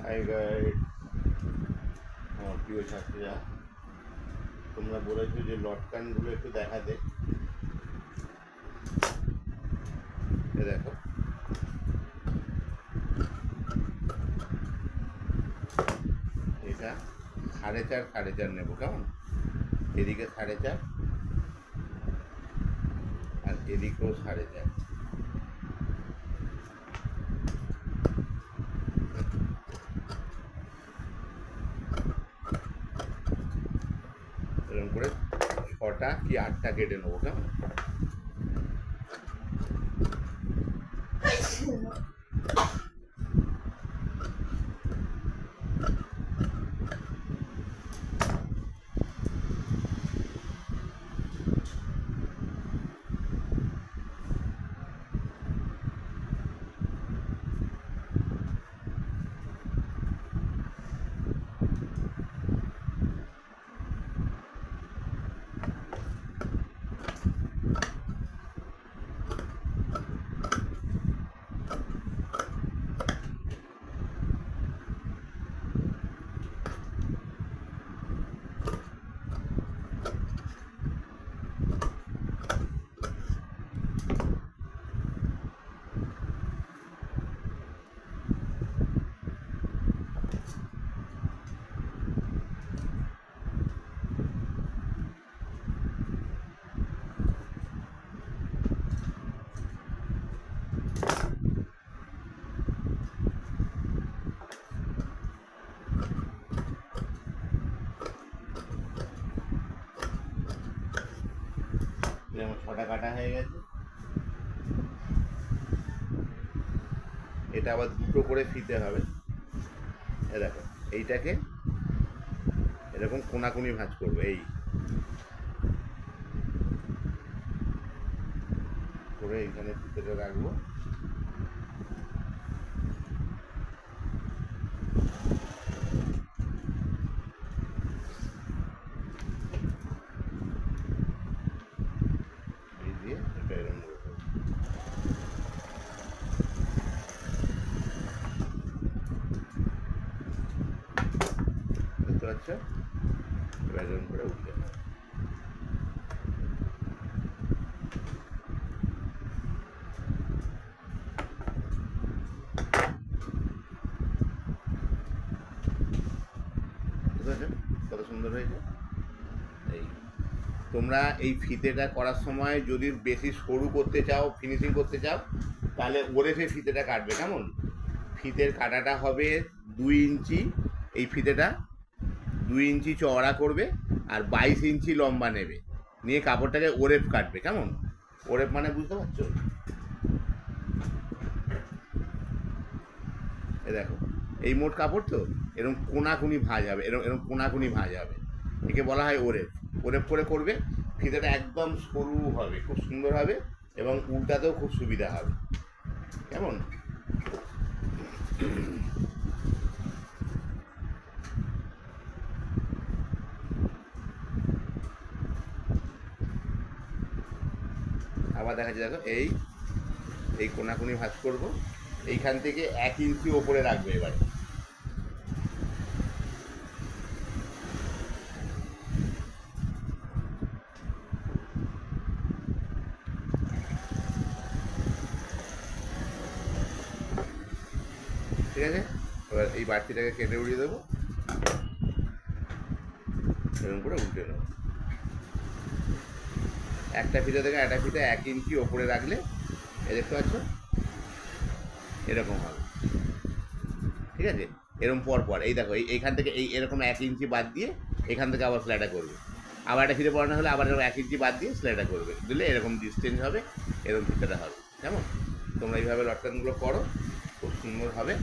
High guide, আমার প্রিয় ছাত্রীরা, তোমরা বলেছো যে লটকানগুলো একটু দেখাতে। দেখো, এটা 4.5 নেবো, কেমন? এদিকে 4.5 আর এদিকেও 4.5। এরকম করে 6টা কি 8টা কেটে নেবো, কেমন? যেমন 6টা কাটা হয়ে গেছে। এটা আবার দুটো করে ফিতে হবে। এ দেখো, এইটাকে এরকম কোনাকুনি ভাঁজ করবো, এই করে এইখানে ফিতেটা রাখবো। এই দিয়ে এটা এরকম করবো। দেখতে পাচ্ছ? এবার এরকম করে উঠে যাবে। কত সুন্দর হয়েছে। এই তোমরা এই ফিতেটা করার সময় যদি বেশি সরু করতে চাও, ফিনিশিং করতে চাও, তাহলে ওরেফে ফিতেটা কাটবে, কেমন? ফিতের কাটাটা হবে 2 ইঞ্চি। এই ফিতেটা 2 ইঞ্চি চওড়া করবে আর 22 ইঞ্চি লম্বা নেবে, নিয়ে কাপড়টাকে ওরেফ কাটবে, কেমন? ওরেফ মানে বুঝতে পারছো? এ দেখো, এই মোট কাপড় তো এরকম কোনাকুনি ভাঁজ হবে, এরকম এরকম কোনাকুনি ভাঁজ হবে, একে বলা হয় ওরেফ। ওরেফ করে করবে, ফিতেটা একদম সরু হবে, খুব সুন্দর হবে, এবং উল্টাতেও খুব সুবিধা হবে, কেমন? আবার দেখা যাচ্ছে, দেখো, এই এই কোনাকুনি ভাঁজ করবো, এইখান থেকে 1 ইঞ্চি ওপরে রাখবে এবারে। ঠিক আছে, এবার এই বাড়তিটাকে কেটে উড়িয়ে দেবো, এরকম করে উল্টে নেবো। একটা ফিতে থেকে একটা ফিতে 1 ইঞ্চি ওপরে রাখলে, এ দেখতে পাচ্ছ, এরকম হবে। ঠিক আছে, এরকম পর পর এই দেখো, এইখান থেকে এই এরকম 1 ইঞ্চি বাদ দিয়ে এখান থেকে আবার সেলাইটা করবে। আবার একটা ফিতে পড়ানো হলে আবার 1 ইঞ্চি বাদ দিয়ে সেলাইটা করবে, দিলে এরকম ডিস্টেন্স হবে, এরকম ফিতেটা হবে, কেমন? তোমরা এইভাবে লটকানগুলো করো, খুব সুন্দর হবে।